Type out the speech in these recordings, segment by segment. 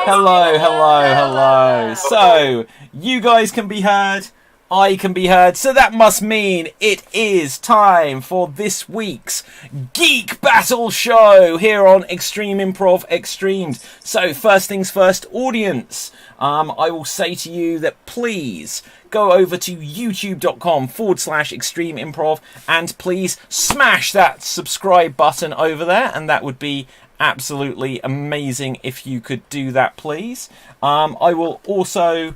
Hello, hello, hello. So, you guys can be heard, I can be heard, so that must mean it is time for this week's Geek Battle Show here on Extreme Improv XStreamed. So, first things first, audience, I will say to you that please go over to youtube.com/Extreme Improv and please smash that subscribe button over there, and that would be absolutely amazing if you could do that, please. I will also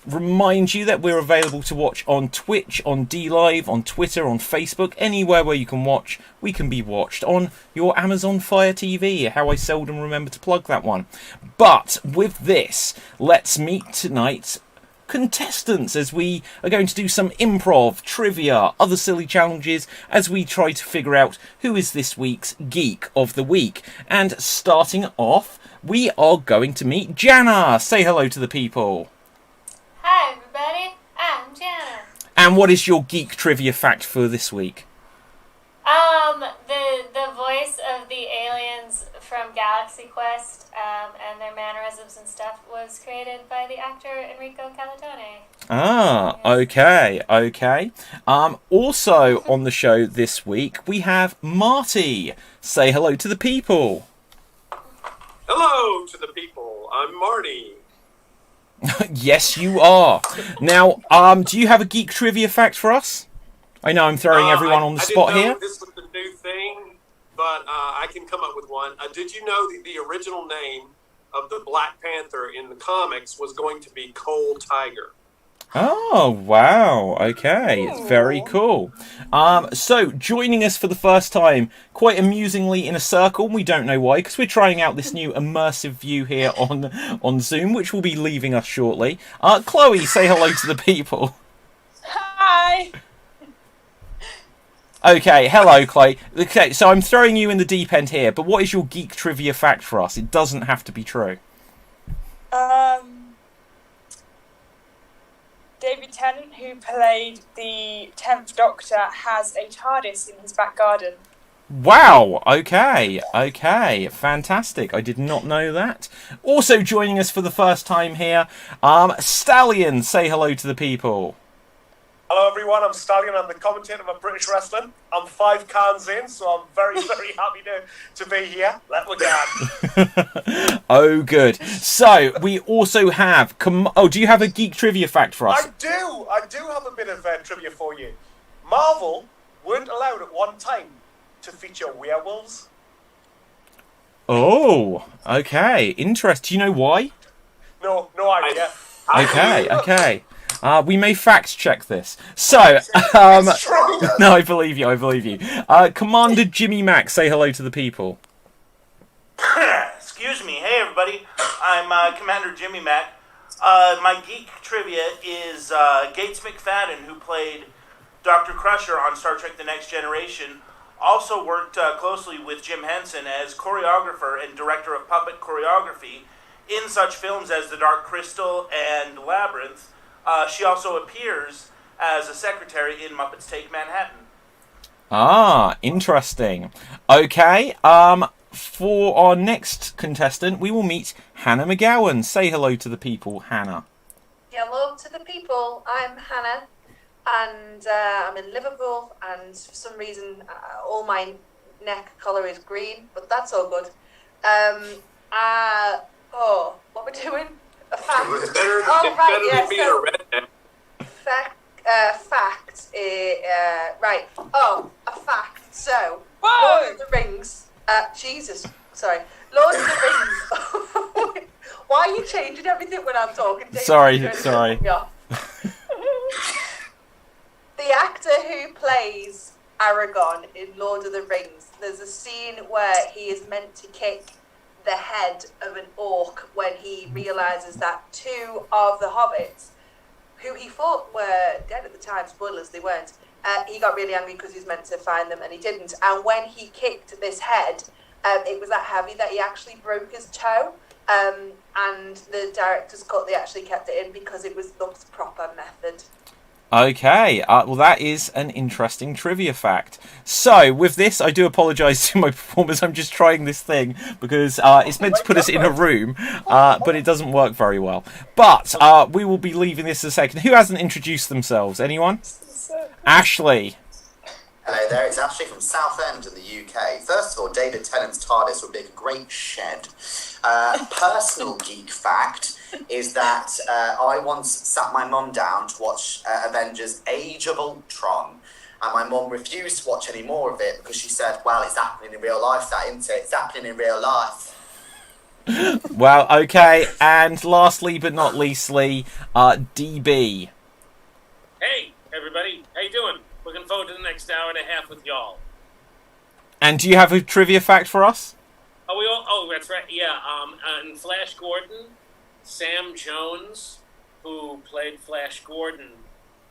remind you that we're available to watch on Twitch, on DLive, on Twitter, on Facebook, anywhere where you can watch. We can be watched on your Amazon Fire TV. How I seldom remember to plug that one. But with this, let's meet tonight's contestants as we are going to do some improv, trivia, other silly challenges as we try to figure out who is this week's Geek of the Week. And starting off, we are going to meet Jana. Say hello to the people. Hi everybody, I'm Jana. And what is your geek trivia fact for this week? The voice of the aliens from Galaxy Quest and their mannerisms and stuff was created by the actor Enrico Calatone. Ah, okay. Also on the show this week, we have Marty. Say hello to the people. Hello to the people. I'm Marty. Yes, you are. Now, do you have a geek trivia fact for us? I know I'm throwing everyone on the spot here. This was a new thing, but I can come up with one. Did you know the original name of the Black Panther in the comics was going to be Coal Tiger? Oh, wow. Okay. It's very cool. So, joining us for the first time, quite amusingly in a circle, we don't know why, because we're trying out this new immersive view here on Zoom, which will be leaving us shortly. Chloe, say hello to the people. Hi. Okay, hello, Chloe. Okay, so I'm throwing you in the deep end here, but what is your geek trivia fact for us? It doesn't have to be true. David Tennant, who played the 10th Doctor, has a TARDIS in his back garden. Wow, okay, fantastic. I did not know that. Also joining us for the first time here, Stallion, say hello to the people. Hello everyone, I'm Stallion, I'm the commentator of British wrestling. I'm 5 cans in, so I'm very, very happy to be here. Let me go. Oh, good. So, we also have... do you have a geek trivia fact for us? I do have a bit of trivia for you. Marvel weren't allowed at one time to feature werewolves. Oh, okay. Interesting. Do you know why? No idea. Okay. We may fact check this. So, no, I believe you. Commander Jimmy Mac, say hello to the people. Excuse me. Hey, everybody. I'm Commander Jimmy Mac. My geek trivia is Gates McFadden, who played Dr. Crusher on Star Trek The Next Generation, also worked closely with Jim Henson as choreographer and director of puppet choreography in such films as The Dark Crystal and Labyrinth. She also appears as a secretary in Muppets Take Manhattan. Ah, interesting. Okay, for our next contestant, we will meet Hannah McGowan. Say hello to the people, Hannah. Hello to the people. I'm Hannah, and I'm in Liverpool, and for some reason, all my neck colour is green, but that's all good. What we're doing? A fact. It's better than being a redneck. Fact. Right. Oh, a fact. So, Whoa! Lord of the Rings. Jesus. Sorry. Lord of the Rings. Why are you changing everything when I'm talking? David? Sorry. The actor who plays Aragorn in Lord of the Rings, there's a scene where he is meant to kick the head of an orc when he realises that 2 of the hobbits, who he thought were dead at the time, spoilers, they weren't, he got really angry because he was meant to find them and he didn't. And when he kicked this head, it was that heavy that he actually broke his toe. And the director's cut, they actually kept it in because it was the proper method. Okay, well that is an interesting trivia fact. So, with this, I do apologise to my performers. I'm just trying this thing because it's meant to put us in a room, but it doesn't work very well. But we will be leaving this in a second. Who hasn't introduced themselves? Anyone? Ashley. Hello there, it's Ashley from Southend in the UK. First of all, David Tennant's TARDIS would be a great shed. Personal geek fact is that I once sat my mum down to watch Avengers Age of Ultron, and my mum refused to watch any more of it because she said, well, it's happening in real life, that, isn't it? It's happening in real life. Well, okay, and lastly but not leastly, DB. Hey, everybody. How you doing? Looking forward to the next hour and a half with y'all. And do you have a trivia fact for us? Oh, that's right. Yeah. In Flash Gordon, Sam Jones, who played Flash Gordon,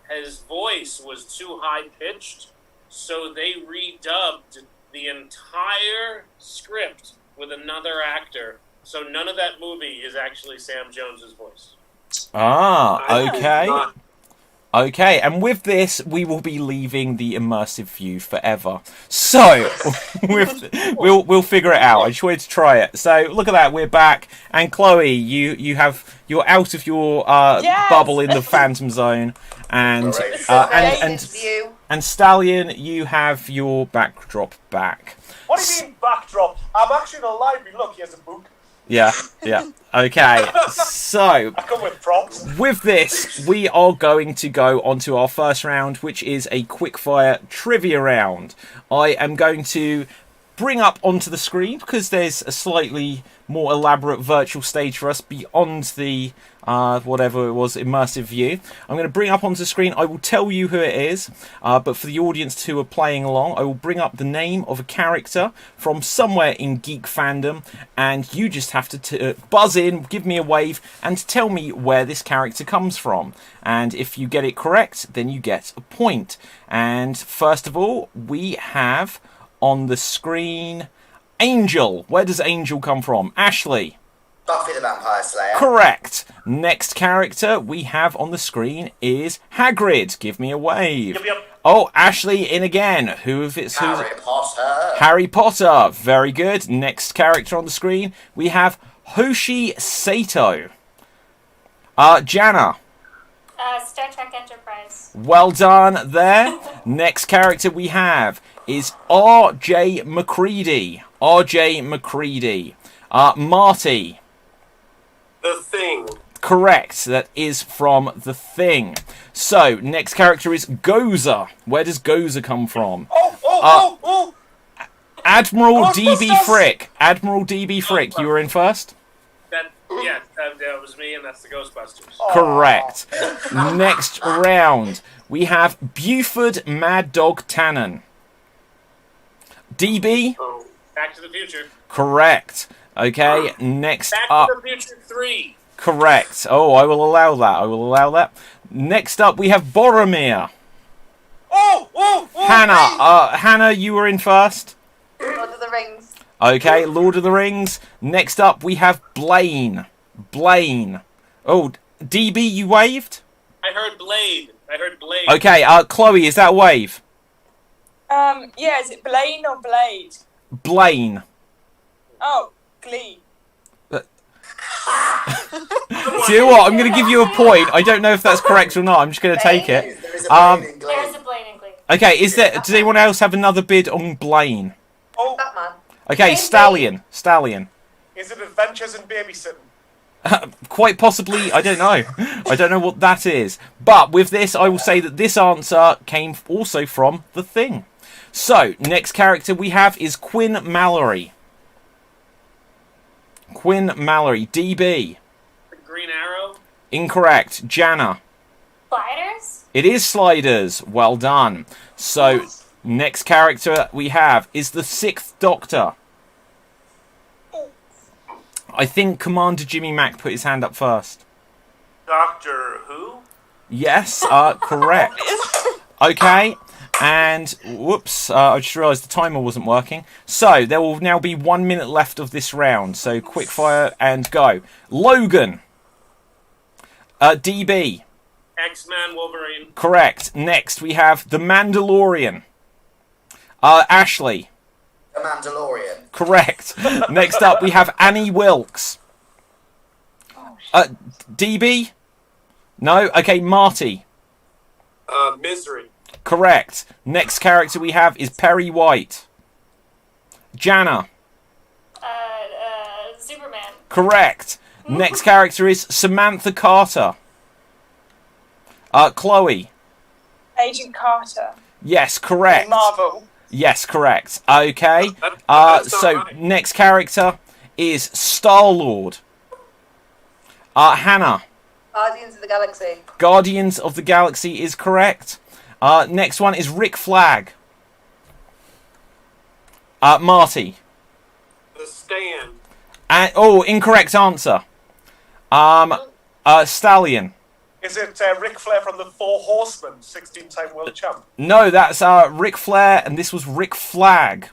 his voice was too high pitched, so they redubbed the entire script with another actor. So none of that movie is actually Sam Jones's voice. Okay. Okay, and with this, we will be leaving the immersive view forever. So, we'll figure it out. I just wanted to try it. So, look at that, we're back. And Chloe, you're out of your bubble in the Phantom Zone, and Stallion, you have your backdrop back. What do you mean backdrop? I'm actually in a library. Look, here's a book. Yeah. Okay, so I come with props. With this, we are going to go on to our first round, which is a quickfire trivia round. I am going to bring up onto the screen, because there's a slightly more elaborate virtual stage for us beyond the whatever it was, immersive view. I'm going to bring up onto the screen. I will tell you who it is, but for the audience who are playing along, I will bring up the name of a character from somewhere in geek fandom, and you just have to buzz in, give me a wave, and tell me where this character comes from. And if you get it correct, then you get a point. And first of all, we have on the screen Angel. Where does Angel come from? Ashley. Buffy the Vampire Slayer. Correct. Next character we have on the screen is Hagrid. Give me a wave. Yep. Oh, Ashley in again. Harry Potter. Harry Potter. Very good. Next character on the screen we have Hoshi Sato. Jana. Star Trek Enterprise. Well done there. Next character we have is R.J. McCready. R.J. McCready. Marty. The Thing. Correct. That is from The Thing. So, next character is Gozer. Where does Gozer come from? Admiral D.B. Frick. Admiral D.B. Frick, you were in first? That was me, and that's the Ghostbusters. Correct. Next round, we have Buford Mad Dog Tannen. DB? Oh, Back to the Future. Correct. Okay, next Back up. to the Future 3. Correct. Oh, I will allow that. Next up, we have Boromir. Hannah. Hannah, you were in first. Lord of the Rings. Okay, Lord of the Rings. Next up, we have Blaine. Oh, DB, you waved? I heard Blade. Okay, Chloe, is that a wave? Yeah, is it Blaine or Blade? Blaine. Oh, Glee. See you know what? I'm going to give you a point. I don't know if that's correct or not. I'm just going to take it. There's a Blaine in Glee. Okay, does anyone else have another bid on Blaine? Batman. Okay, Stallion. Is it Adventures in Babysitting? Quite possibly, I don't know. I don't know what that is. But with this, I will say that this answer came also from The Thing. So, next character we have is Quinn Mallory. DB. The Green Arrow. Incorrect. Jana. Sliders? It is Sliders. Well done. So, next character we have is the Sixth Doctor. I think Commander Jimmy Mac put his hand up first. Doctor Who? Yes, correct. Okay, and whoops, I just realised the timer wasn't working. So, there will now be 1 minute left of this round. So, quick fire and go. Logan. DB. X-Men Wolverine. Correct. Next, we have The Mandalorian. Ashley. The Mandalorian. Correct. Next up, we have Annie Wilkes. DB? No? Okay, Marty. Misery. Correct. Next character we have is Perry White. Jana. Superman. Correct. Next character is Samantha Carter. Chloe. Agent Carter. Yes, correct. Marvel. Yes, correct. Okay. That's So not right. next character is Star-Lord. Hannah. Guardians of the Galaxy. Guardians of the Galaxy is correct. Next one is Rick Flag. Marty. The Stand. Incorrect answer. Stallion. Is it Ric Flair from the Four Horsemen, 16-time world champ? No, that's Ric Flair, and this was Rick Flag.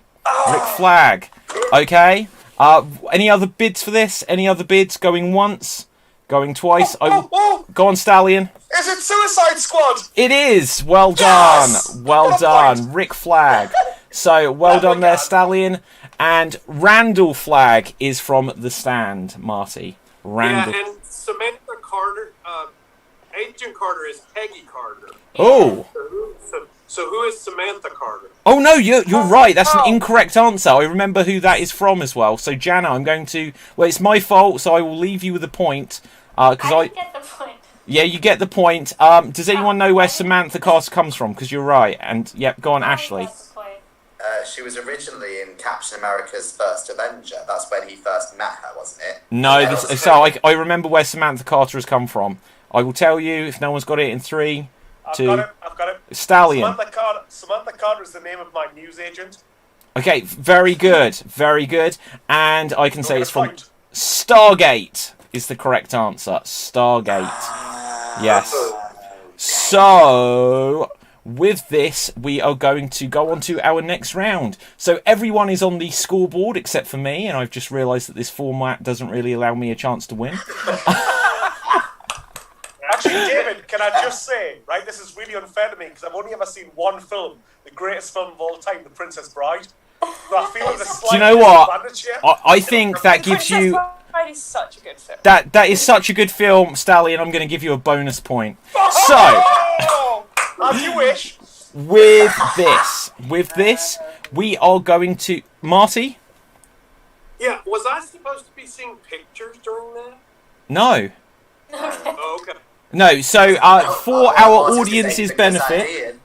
Rick Flag. Okay. Any other bids for this? Any other bids? Going once? Going twice? Go on, Stallion. Is it Suicide Squad? It is. Well done. Yes! Well What a done. point. Rick Flag. So, well done there, Stallion. And Randall Flag is from The Stand, Marty. Randall. Yeah, and Samantha Carter, Agent Carter is Peggy Carter. Oh. So who is Samantha Carter? Oh, no, you're right. That's an incorrect answer. I remember who that is from as well. So, Jana, I'm going to... Well, it's my fault, so I will leave you with a point. I didn't get the point. Yeah, you get the point. Does anyone know where Samantha Carter comes from? Because you're right. And, yep, go on, Ashley. That's the point. She was originally in Captain America's First Avenger. That's when he first met her, wasn't it? No, Yeah, I remember where Samantha Carter has come from. I will tell you if no one's got it in 3, 2... I've got it. Stallion. Samantha Carter is the name of my news agent. Okay, very good. Very good. And I can say it's from Point. Stargate is the correct answer. Stargate. Yes. So, with this, we are going to go on to our next round. So everyone is on the scoreboard except for me, and I've just realised that this format doesn't really allow me a chance to win. Actually, David, can I just say, right, this is really unfair to me because I've only ever seen one film, the greatest film of all time, The Princess Bride. So I feel there's a slight Do you know what? disadvantage here. I think that gives Princess you... Bride is such a good film. That is such a good film, Stallion. I'm going to give you a bonus point. So... Oh, as you wish. With this, we are going to... Marty? Yeah, was I supposed to be seeing pictures during that? No. Oh, okay. No, so for our audience's benefit,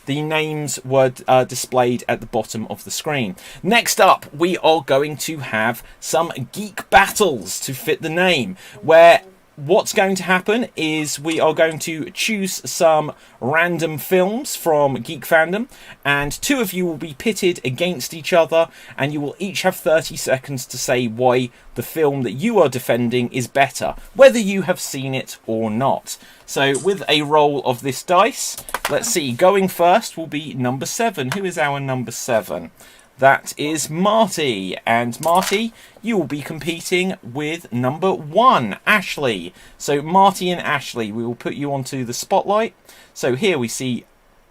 the names were displayed at the bottom of the screen. Next up, we are going to have some geek battles to fit the name, where what's going to happen is we are going to choose some random films from Geek Fandom, and 2 of you will be pitted against each other, and you will each have 30 seconds to say why the film that you are defending is better, whether you have seen it or not. So with a roll of this dice, let's see, going first will be number 7. Who is our number 7? That is Marty. And Marty, you will be competing with number 1, Ashley. So Marty and Ashley, we will put you onto the spotlight. So here we see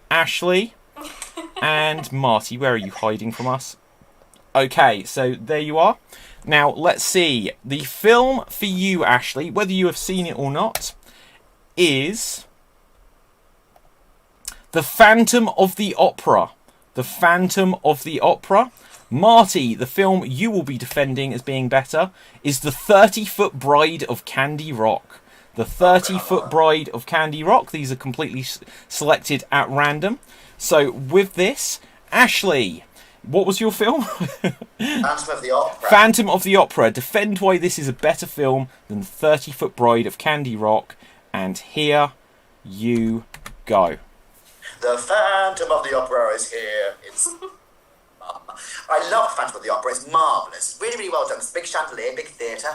Ashley and Marty. Where are you hiding from us? Okay, so there you are. Now, let's see. The film for you, Ashley, whether you have seen it or not, is The Phantom of the Opera. The Phantom of the Opera. Marty, the film you will be defending as being better is The 30-Foot Bride of Candy Rock. The 30-Foot Bride of Candy Rock. These are completely selected at random. So with this, Ashley, what was your film? Phantom of the Opera. Phantom of the Opera. Defend why this is a better film than The 30-Foot Bride of Candy Rock. And here you go. The Phantom of the Opera is here. It's... I love Phantom of the Opera. It's marvellous. Really, really well done. It's a big chandelier, big theatre.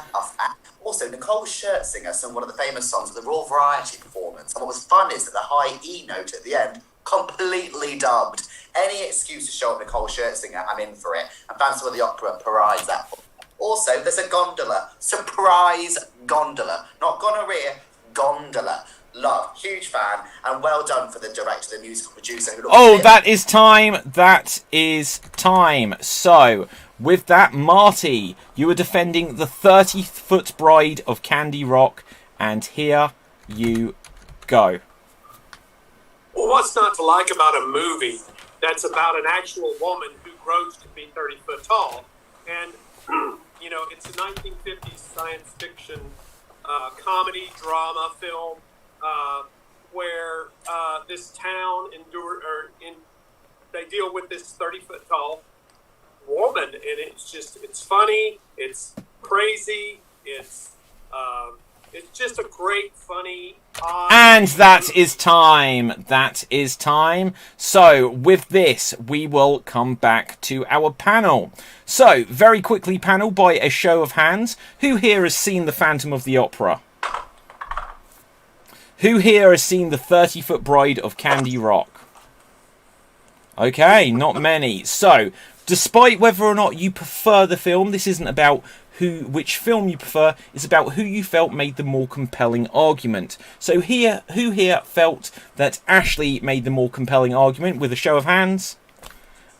Also, Nicole Scherzinger sung one of the famous songs of the Raw Variety performance. And what was fun is that the high E note at the end, completely dubbed. Any excuse to show up Nicole Scherzinger, I'm in for it. And Phantom of the Opera provides that. Also, there's a gondola. Surprise gondola. Not gonorrhea, gondola. Love. Huge fan. And well done for the director, the musical producer. Who Oh, that is time. That is time. So, with that, Marty, you are defending the 30-foot bride of Candy Rock. And here you go. Well, what's not to like about a movie that's about an actual woman who grows to be 30 foot tall? And, you know, it's a 1950s science fiction comedy, drama film where this town they deal with this 30 foot tall woman. And it's funny, it's crazy, it's just a great, funny, and that is time. That is time. So, with this, we will come back to our panel. So, very quickly, panel, by a show of hands, who here has seen The Phantom of the Opera? Who here has seen The 30-Foot Bride of Candy Rock? Okay, not many. So, despite whether or not you prefer the film, this isn't about which film you prefer, it's about who you felt made the more compelling argument. So who here felt that Ashley made the more compelling argument, with a show of hands?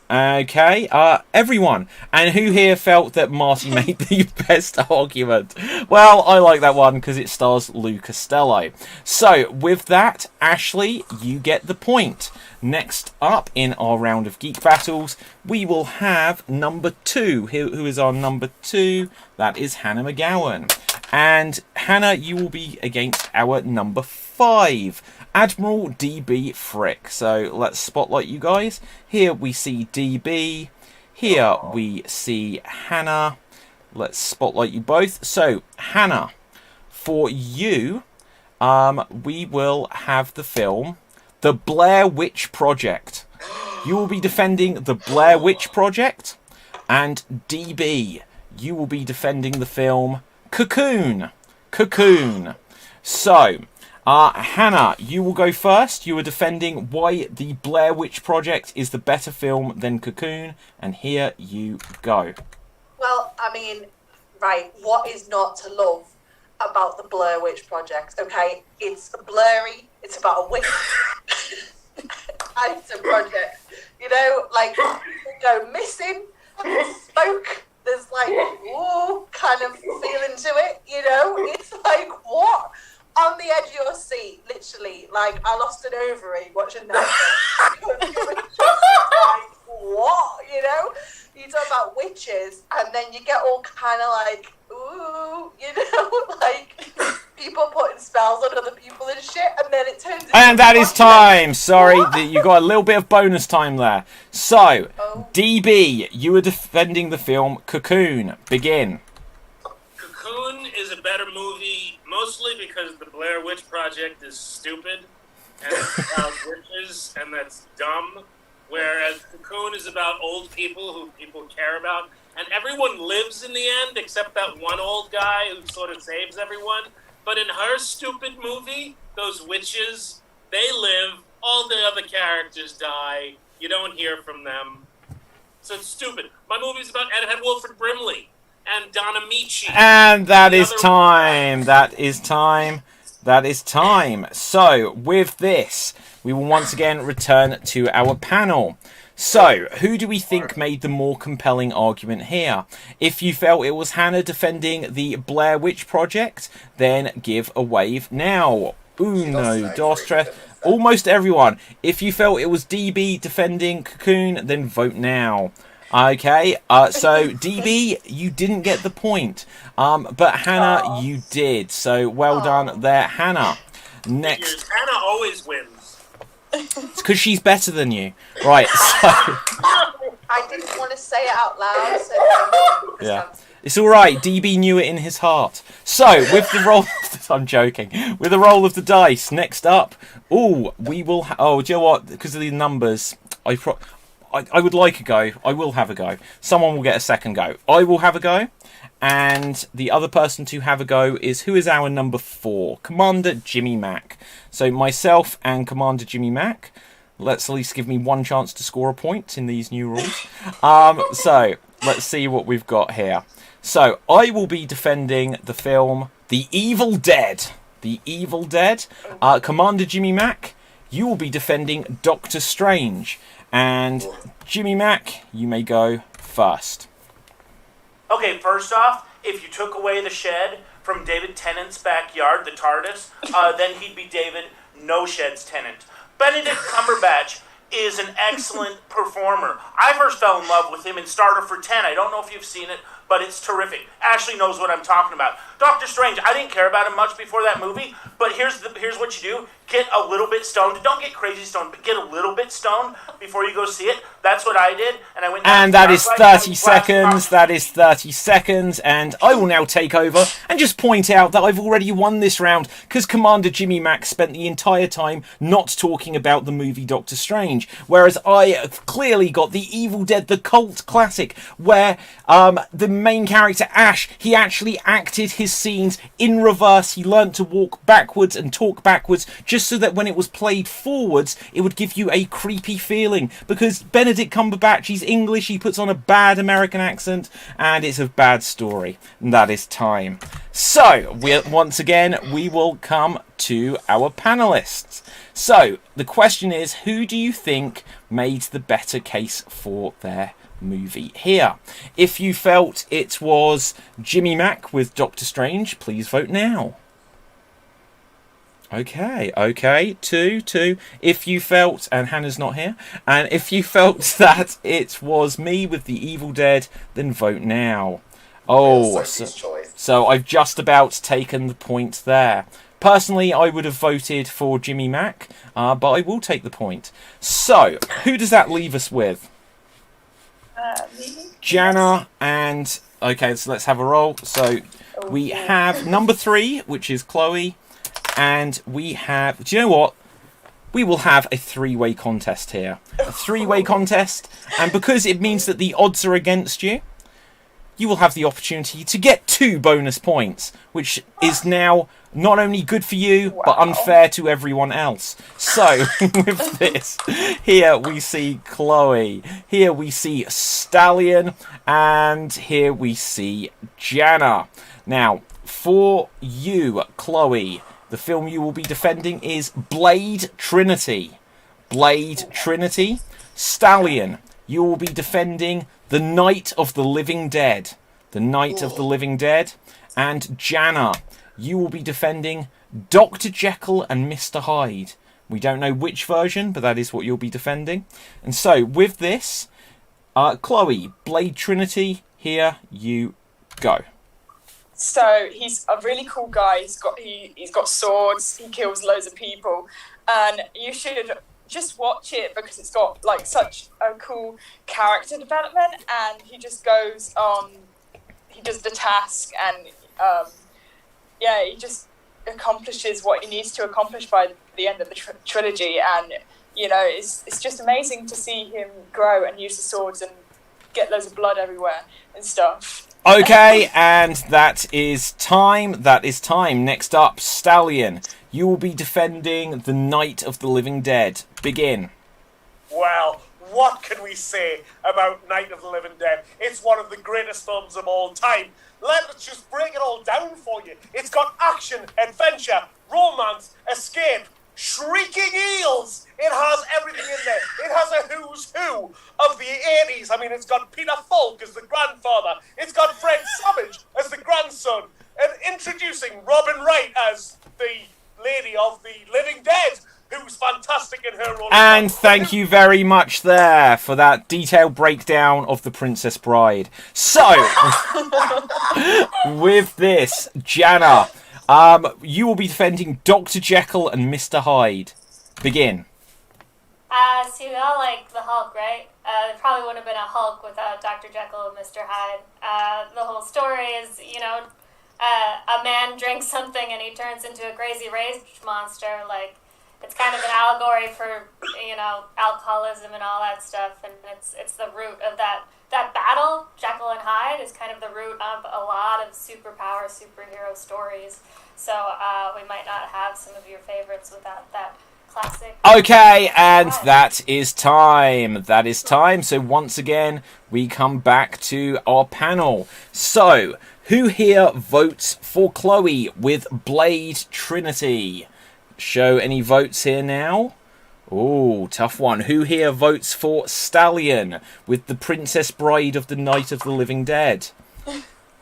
Okay, everyone. And who here felt that Marty made the best argument? Well, I like that one because it stars Lou Costello. So, with that, Ashley, you get the point. Next up in our round of Geek Battles, we will have number 2. Who is our number 2? That is Hannah McGowan. And Hannah, you will be against our number 5. Admiral DB Frick. So let's spotlight you guys. Here we see DB. Here we see Hannah. Let's spotlight you both. So, Hannah, for you, we will have the film The Blair Witch Project. You will be defending The Blair Witch Project. And DB, you will be defending the film Cocoon. Cocoon. So, Hannah, you will go first. You are defending why The Blair Witch Project is the better film than Cocoon. And here you go. Well, I mean, right, what is not to love about The Blair Witch Project? Okay, it's blurry, it's about a witch, and it's a project. You know, like, people go missing, smoke, there's like, ooh, kind of feeling to it, you know? It's like, what? On the edge of your seat, literally, like, I lost an ovary watching that. Because you were just like, what, you know? You talk about witches, and then you get all kind of like, ooh, you know, like, people putting spells on other people and shit, and then it turns into... And that is time! Sorry, you got a little bit of bonus time there. So, DB, you are defending the film Cocoon. Begin. Cocoon is a better movie, mostly because The Blair Witch Project is stupid, and it's about witches, and that's dumb. Whereas Cocoon is about old people who people care about. And everyone lives in the end, except that one old guy who sort of saves everyone. But in her stupid movie, those witches, they live. All the other characters die. You don't hear from them. So it's stupid. My movie's about Ed Wolford Brimley and Donna Michi. And that is time. That is time. That is time. So, with this, we will once again return to our panel. So, who do we think made the more compelling argument here? If you felt it was Hannah defending the Blair Witch Project, then give a wave now. Uno, dos, tres. Almost everyone. If you felt it was DB defending Cocoon, then vote now. Okay, so DB, you didn't get the point. But Hannah, you did. So, well done there, Hannah. Next. Hannah always wins. It's because she's better than you. Right, so... I didn't want to say it out loud, so... Yeah. It's alright, DB knew it in his heart. So, with the roll of the... I'm joking. With the roll of the dice, next up... we will... do you know what? Because of the numbers, I would like a go. I will have a go. Someone will get a second go. I will have a go. And the other person to have a go is, who is our number 4? Commander Jimmy Mack. So myself and Commander Jimmy Mack. Let's at least give me one chance to score a point in these new rules. So, let's see what we've got here. So, I will be defending the film The Evil Dead. The Evil Dead. Commander Jimmy Mac, you will be defending Doctor Strange. And Jimmy Mac, you may go first. Okay, first off, if you took away the shed from David Tennant's backyard, the TARDIS, then he'd be David No Shed's Tennant. Benedict Cumberbatch is an excellent performer. I first fell in love with him in Starter for 10. I don't know if you've seen it, but it's terrific. Ashley knows what I'm talking about. Doctor Strange, I didn't care about him much before that movie, but here's what you do. Get a little bit stoned. Don't get crazy stoned, but get a little bit stoned before you go see it. That's what I did, and I went. And that is 30 seconds. That is 30 seconds, and I will now take over and just point out that I've already won this round because Commander Jimmy Mac spent the entire time not talking about the movie Doctor Strange, whereas I clearly got The Evil Dead, the cult classic, where the main character Ash, he actually acted his scenes in reverse. He learnt to walk backwards and talk backwards, just so that when it was played forwards, it would give you a creepy feeling. Because Benedict Cumberbatch, he's English, he puts on a bad American accent, and it's a bad story. And that is time. So, once again, we will come to our panelists. So, the question is, who do you think made the better case for their movie here? If you felt it was Jimmy Mac with Doctor Strange, please vote now. Okay, two. If you felt, and Hannah's not here, and if you felt that it was me with The Evil Dead, then vote now. Oh, so I've just about taken the point there. Personally, I would have voted for Jimmy Mac, but I will take the point. So, who does that leave us with? Jana and... Okay, so let's have a roll. So, we have number 3, which is Chloe, and we have... Do you know what? We will have a 3-way contest here. A 3-way contest, and because it means that the odds are against you, you will have the opportunity to get 2 bonus points, which is now not only good for you, but unfair to everyone else. So, with this, here we see Chloe, here we see Stallion, and here we see Jana. Now, for you, Chloe, the film you will be defending is Blade Trinity. Blade Trinity. Stallion, you will be defending The Night of the Living Dead. The Night of the Living Dead. And Jana, you will be defending Dr. Jekyll and Mr. Hyde. We don't know which version, but that is what you'll be defending. And so, with this, Chloe, Blade Trinity, here you go. So, he's a really cool guy. He's got swords, he kills loads of people, and you should just watch it because it's got like such a cool character development, and he just goes on, he does the task, and he just accomplishes what he needs to accomplish by the end of the trilogy, and you know, it's just amazing to see him grow and use the swords and get loads of blood everywhere and stuff. Okay, and that is time. Next up, Stallion, you will be defending The Night of the Living Dead. Begin. Well, what can we say about Night of the Living Dead? It's one of the greatest films of all time. Let's just break it all down for you. It's got action, adventure, romance, escape, shrieking eels. It has everything in there. It has a who's who of the 80s. I mean, it's got Peter Falk as the grandfather. It's got Fred Savage as the grandson. And introducing Robin Wright as the lady of the Living Dead, who's fantastic in her role. And thank you very much there for that detailed breakdown of The Princess Bride. So, with this, Jana, you will be defending Dr. Jekyll and Mr. Hyde. Begin. So you all like the Hulk, right? There probably wouldn't have been a Hulk without Dr. Jekyll and Mr. Hyde. The whole story is, a man drinks something and he turns into a crazy rage monster. Like, it's kind of an allegory for, alcoholism and all that stuff. And it's the root of that battle. Jekyll and Hyde is kind of the root of a lot of superhero stories. So we might not have some of your favorites without that classic. Okay, and that is time. That is time. So once again, we come back to our panel. So, who here votes for Chloe with Blade Trinity? Show any votes here now. Oh, tough one. Who here votes for Stallion with the Princess Bride of the Night of the Living Dead?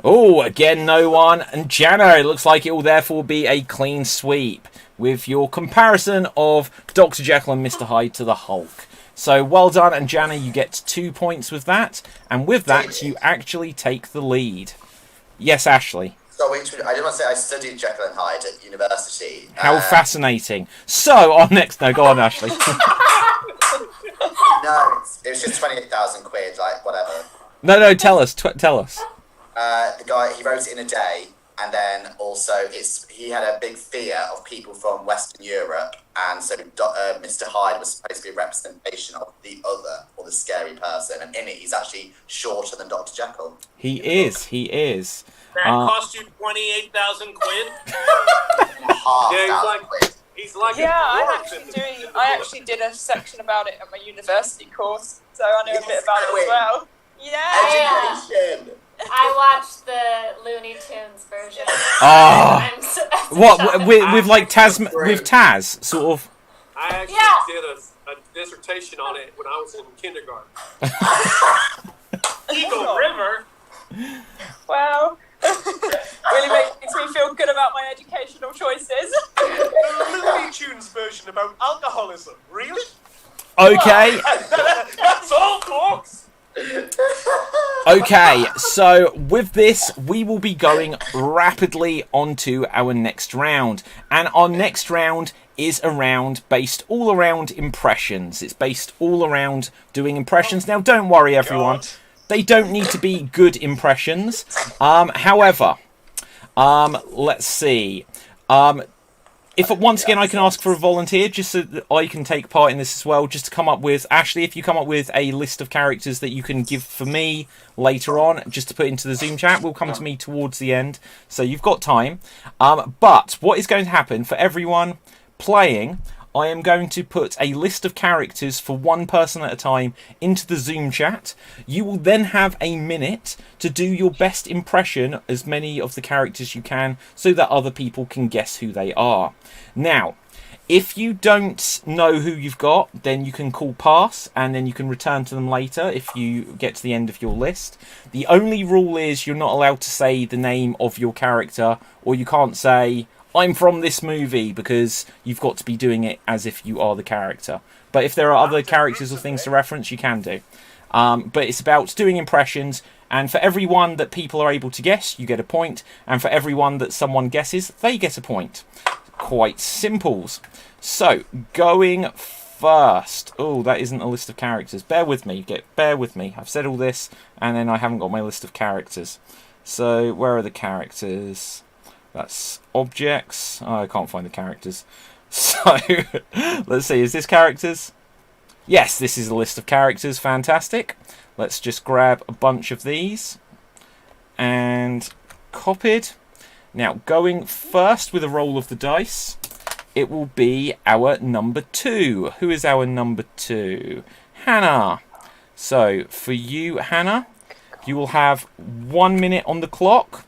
Oh, again, no one. And Jano, it looks like it will therefore be a clean sweep with your comparison of Dr. Jekyll and Mr. Hyde to the Hulk. So well done, and Jana, you get 2 points with that. And with that, you actually take the lead. Yes, Ashley. So I just want to say I studied Jekyll and Hyde at university. How fascinating. So, our next... No, go on, Ashley. No, it was just 28,000 quid, like, whatever. No, tell us. Tell us. The guy, he wrote it in a day, and then also he had a big fear of people from Western Europe, and so Mr. Hyde was supposed to be a representation of the other, or the scary person, and in it he's actually shorter than Dr. Jekyll. He is. That cost you 28,000 quid? He's like I actually did a section about it at my university course, so I know a bit about it as well. Yeah. Education. I watched the Looney Tunes version. What with like Taz sort of. I actually did a dissertation on it when I was in kindergarten. Eagle River. Wow. Really makes me feel good about my educational choices. The Looney Tunes version about alcoholism. Really? Okay. That's all, folks. Okay, so with this, we will be going rapidly onto our next round. And our next round is based all around impressions. It's based all around doing impressions. Now, don't worry, everyone. They don't need to be good impressions. However, let's see. If once again I can ask for a volunteer, just so that I can take part in this as well, just to come up with... Ashley, if you come up with a list of characters that you can give for me later on, just to put into the Zoom chat, will come to me towards the end. So you've got time. But what is going to happen for everyone playing... I am going to put a list of characters for one person at a time into the Zoom chat. You will then have a minute to do your best impression, as many of the characters you can, so that other people can guess who they are. Now, if you don't know who you've got, then you can call pass, and then you can return to them later if you get to the end of your list. The only rule is you're not allowed to say the name of your character, or you can't say... I'm from this movie, because you've got to be doing it as if you are the character. But if there are other characters or things to reference, you can do. But it's about doing impressions, and for every one that people are able to guess, you get a point, and for every one that someone guesses, they get a point. Quite simples. So, going first. Oh, that isn't a list of characters. Bear with me. Bear with me. I've said all this, and then I haven't got my list of characters. So, where are the characters? That's objects. Oh, I can't find the characters. So, let's see. Is this characters? Yes, this is a list of characters. Fantastic. Let's just grab a bunch of these. And copied. Now, going first with a roll of the dice, it will be our number 2. Who is our number 2? Hannah. So, for you, Hannah, you will have 1 minute on the clock.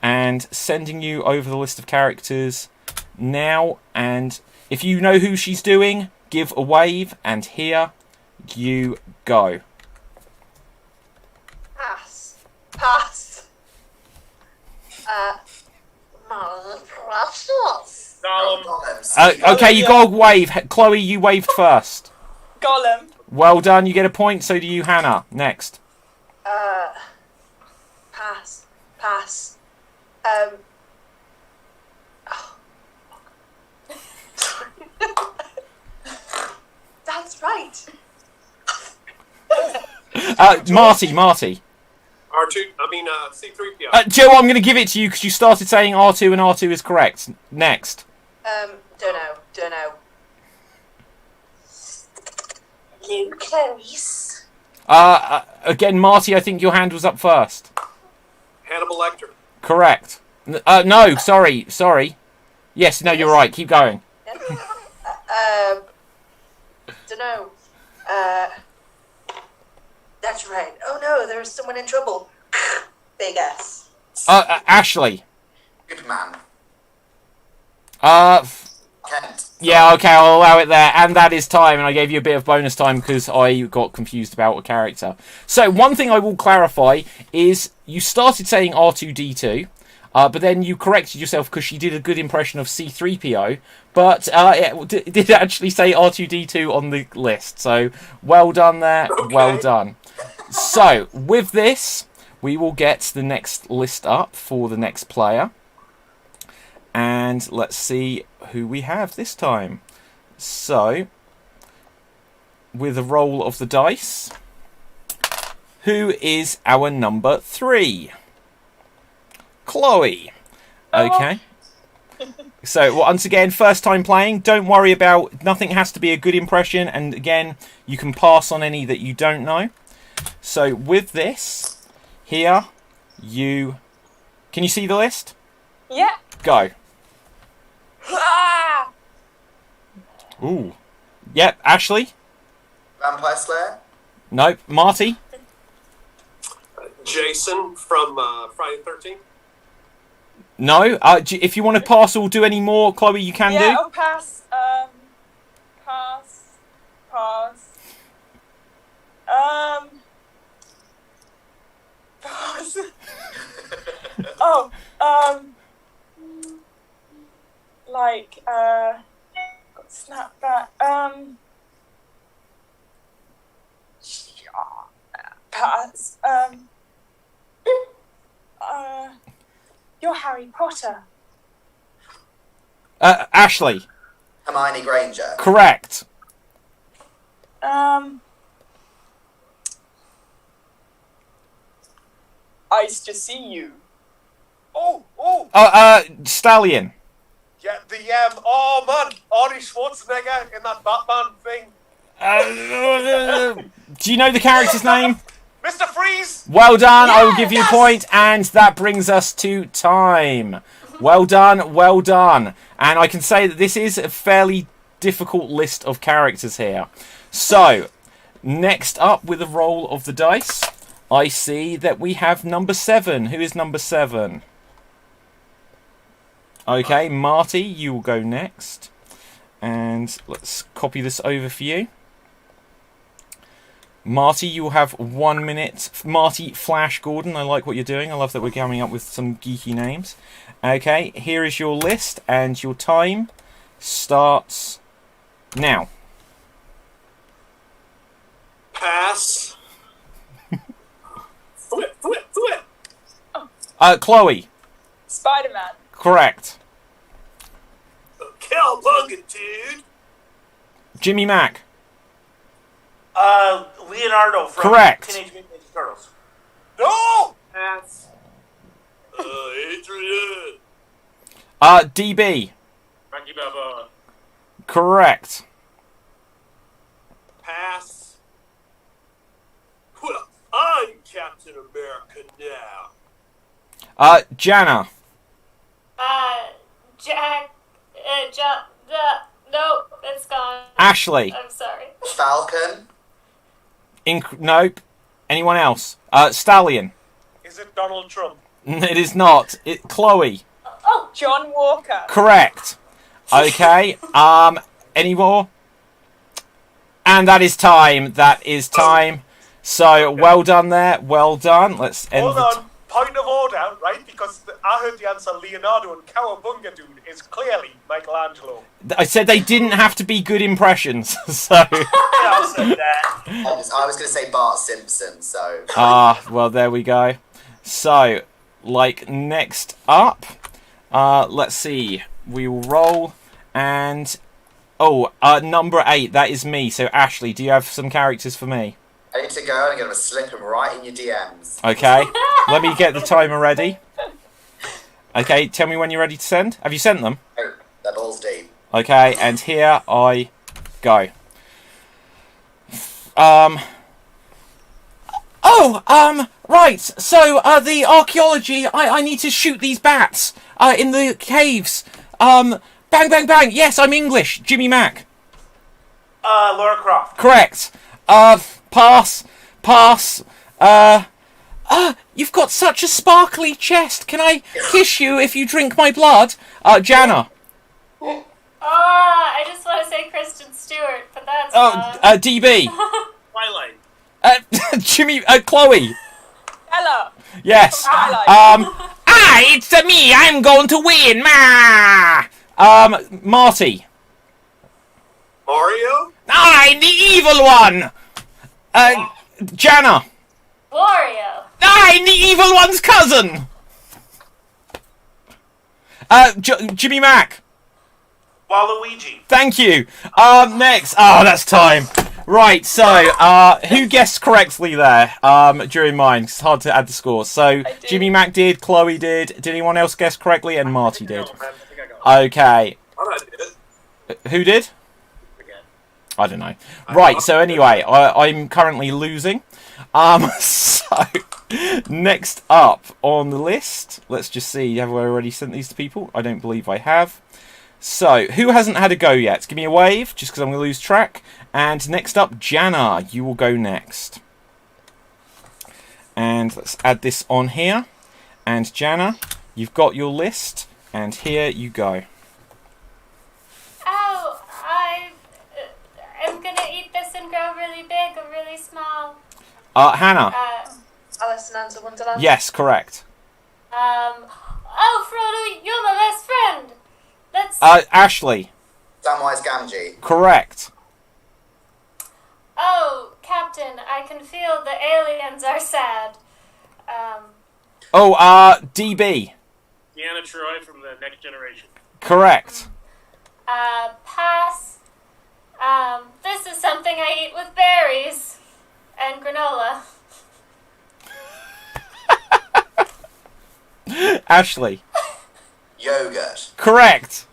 And sending you over the list of characters now. And if you know who she's doing, give a wave. And here you go. Pass. Okay, you got a wave. Chloe, you waved first. Gollum. Well done. You get a point. So do you, Hannah. Next. Pass. That's right. Marty. R2, C3PO. Joe, I'm going to give it to you because you started saying R2 and R2 is correct. Next. Don't know. Luke Clarice. Again, Marty, I think your hand was up first. Hannibal Lecter. Correct. No, sorry. Yes, no, you're right. Keep going. Dunno. That's right. Oh no, there's someone in trouble. Big S. Ashley. Superman. Kent. Yeah, okay, I'll allow it there. And that is time, and I gave you a bit of bonus time because I got confused about a character. So, one thing I will clarify is you started saying R2-D2, but then you corrected yourself because she did a good impression of C-3PO, but it did actually say R2-D2 on the list. So, well done there, Okay. well done. So, with this, we will get the next list up for the next player. And let's see who we have this time. So, with a roll of the dice, who is our number 3? Chloe. Okay. So, once again, first time playing. Don't worry about, nothing has to be a good impression. And again, you can pass on any that you don't know. So, with this, here, can you see the list? Yeah. Go. Ah! Ooh. Yep, Ashley? Vampire Slayer. Nope. Marty? Jason from Friday the 13th. No. If you want to pass or do any more, Chloe, you can Yeah, do. I'll pass. Pass. Pass. Oh, got snapped back. Pass. You're Harry Potter. Ashley? Hermione Granger. Correct. Nice to see you. Oh, Stallion? yeah, oh man, Arnie Schwarzenegger in that Batman thing. Do you know the character's name? Mr. Freeze! Well done. I will give you a point, and that brings us to time. Well done, well done. And I can say that this is a fairly difficult list of characters here. So, next up with a roll of the dice, I see that we have number 7. Who is number 7? Okay, Marty, you will go next. And let's copy this over for you. Marty, you will have 1 minute. Marty Flash Gordon, I like what you're doing. I love that we're coming up with some geeky names. Okay, here is your list, and your time starts now. Pass. Flip. Chloe. Spider-Man. Correct. Cowabunga, dude. Jimmy Mack. Leonardo from Correct. Teenage Mutant Ninja Turtles. No! Pass. Adrian. DB. Rocky Balboa. Correct. Pass. Well, I'm Captain America now. Jana. Nope, it's gone. Ashley. I'm sorry. Falcon. Nope. Anyone else? Stallion. Is it Donald Trump? It is not. Chloe. Oh, John Walker. Correct. Okay. Any more? And that is time. That is time. So well done there. Well done. Let's end. Hold on. Point of order, right? Because I heard the answer Leonardo and Cowabunga dude is clearly Michelangelo. I said they didn't have to be good impressions. So. Yeah, I said that. I was going to say Bart Simpson, so. Well, there we go. So, next up, let's see. We will roll, and number 8. That is me. So, Ashley, do you have some characters for me? Ready to go, and I'm going to slip them right in your DMs. Okay. Let me get the timer ready. Okay, tell me when you're ready to send. Have you sent them? Oh, that ball's deep. Okay, and here I go. Right. So, the archaeology. I need to shoot these bats. In the caves. Bang, bang, bang. Yes, I'm English. Jimmy Mack. Laura Croft. Correct. Pass. You've got such a sparkly chest. Can I kiss you if you drink my blood? Jana. Oh, I just want to say Kristen Stewart, but that's fine. DB. Twilight. Jimmy. Chloe. Ella. Yes. Twilight. It's me. I'm going to win. Marty. Mario? I'm the evil one. Jana. Wario. I'm the evil one's cousin. Jimmy Mac. Waluigi. Thank you. Next. Oh, that's time. Right, so, who guessed correctly there, during mine? It's hard to add the scores. So, Jimmy Mac did, Chloe did anyone else guess correctly? And Marty did. Okay. I did it. Who did? I don't know. Right, so anyway, I'm currently losing. So, next up on the list, let's just see, have I already sent these to people? I don't believe I have. So, who hasn't had a go yet? Give me a wave, just because I'm going to lose track. And next up, Jana, you will go next. And let's add this on here. And Jana, you've got your list, and here you go. Oh, I'm gonna eat this and grow really big or really small. Hannah. Alice in Answer Wonderland. Yes, correct. Oh, Frodo, you're my best friend. Let's. Ashley. Samwise Gamgee. Correct. Oh, Captain, I can feel the aliens are sad. DB. Deanna Troy from the Next Generation. Correct. Pass. This is something I eat with berries and granola. Ashley. Yogurt. Correct.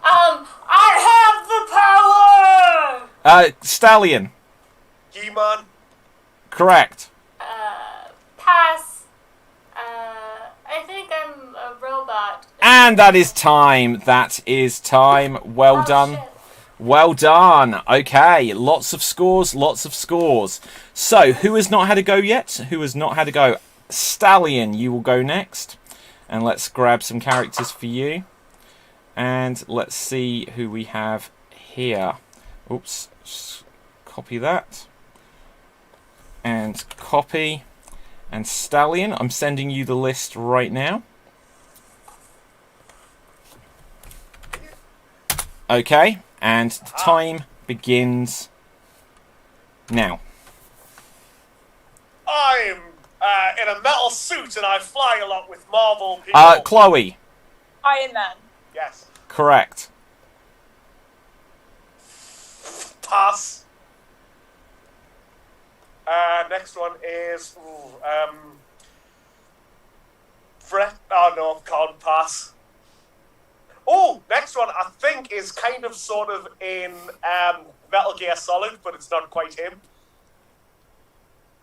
I have the power! Stallion. He-Man. Correct. Pass. I think I'm a robot. And that is time. That is time. Well done. Shit. Well done. Okay, lots of scores, lots of scores. So, who has not had a go yet? Who has not had a go? Stallion, you will go next. And let's grab some characters for you. And let's see who we have here. Oops, just copy that. And copy. And Stallion, I'm sending you the list right now. Okay, and the time begins now. I'm in a metal suit and I fly a lot with Marvel people. Chloe. Iron Man. Yes. Correct. Pass. Next one is Fred. Oh no, can't pass. Oh, next one I think is kind of sort of in Metal Gear Solid, but it's not quite him.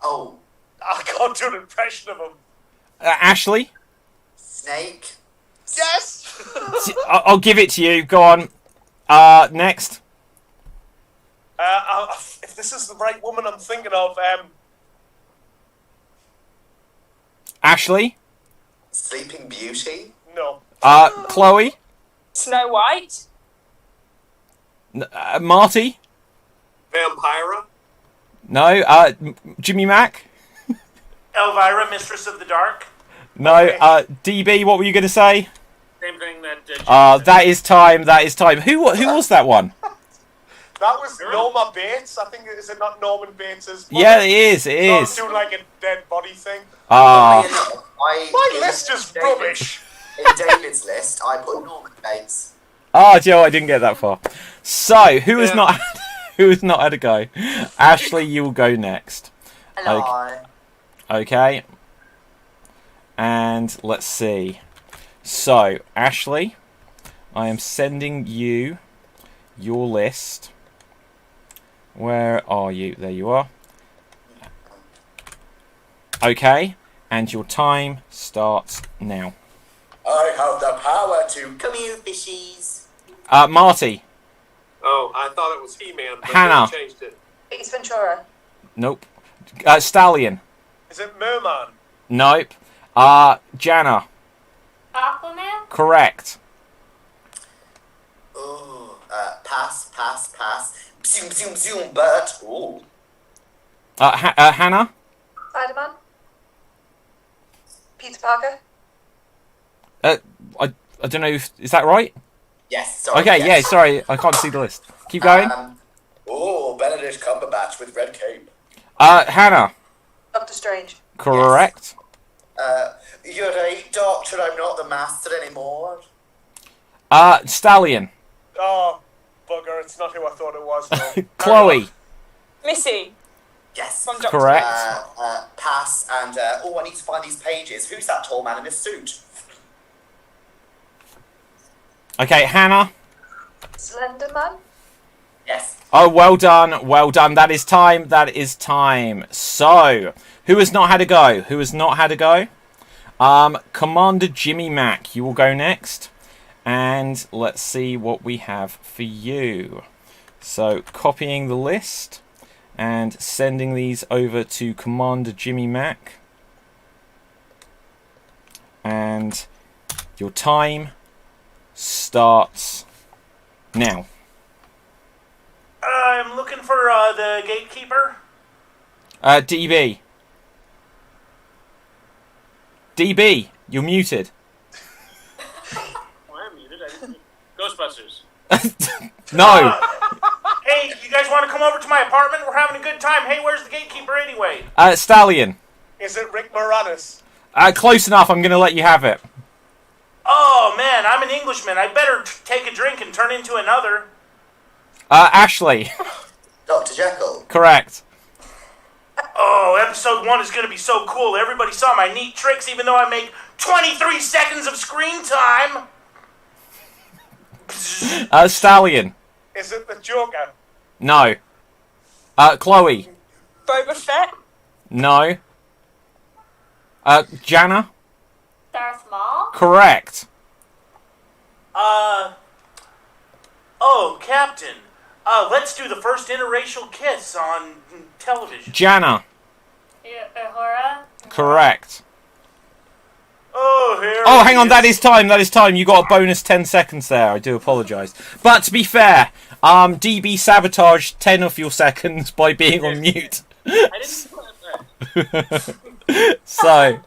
Oh, I can't do an impression of him. Ashley. Snake. Yes. I'll give it to you. Go on. Next. If this is the right woman I'm thinking of, Ashley. Sleeping Beauty. no. Chloe. Snow White. Marty. Vampira. No. Jimmy Mac. Elvira, Mistress of the Dark. No. DB. What were you going to say? Same thing that. Jimmy That is time. That is time. Who was that one? That was Norma Bates. I think, is it not Norman Bates's mother? Yeah, it is. It So is. doing like a dead body thing. My My list is rubbish. In David's list, I put Norman Bates. Joe, I didn't get that far. So, who has not who has not had a go? Ashley, you will go next. Hello. Okay. And let's see. So, Ashley, I am sending you your list. Where are you? There you are. Okay, and your time starts now. I have the power to... Come here, fishies. Marty. Oh, I thought it was He-Man, but Hannah. they changed it. Ace Ventura. Nope. Stallion. Is it Merman? Nope. Jana. Aquaman? Correct. Ooh, pass. Zoom, zoom, zoom, Bert. Ooh. Hannah. Spider-Man. Peter Parker. I don't know is that right? Yes, sorry. Okay, yes. yeah, sorry, I can't see the list. Keep going. Benedict Cumberbatch with red cape. Hannah. Doctor Strange. Correct. You're right, Doctor, I'm not the master anymore. Stallion. Oh, bugger, it's not who I thought it was. No. Chloe. Missy. Yes. From Doctor Correct. Pass, and, I need to find these pages. Who's that tall man in his suit? Okay, Hannah. Slender Man. Yes. Oh, well done, well done. That is time, that is time. So, who has not had a go? Who has not had a go? Commander Jimmy Mac, you will go next. And let's see what we have for you. So, copying the list and sending these over to Commander Jimmy Mac. And your time starts now. I'm looking for the gatekeeper. DB. DB, you're muted. Oh, I'm muted. I didn't... Ghostbusters. No. Hey, you guys want to come over to my apartment? We're having a good time. Hey, where's the gatekeeper anyway? Stallion. Is it Rick Moranis? Close enough, I'm going to let you have it. Oh, man, I'm an Englishman. I better take a drink and turn into another. Ashley. Dr. Jekyll. Correct. Oh, episode 1 is going to be so cool. Everybody saw my neat tricks, even though I make 23 seconds of screen time. Stallion. Is it the Joker? No. Chloe. Boba Fett. No. Jana. Darth Maul? Correct. Oh, Captain. Let's do the first interracial kiss on television. Jana. Uhura? Correct. Oh, here. Oh, hang on, that is time, that is time. You got a bonus 10 seconds there. I do apologise. But to be fair, DB sabotaged 10 of your seconds by being on mute. I didn't put that. So,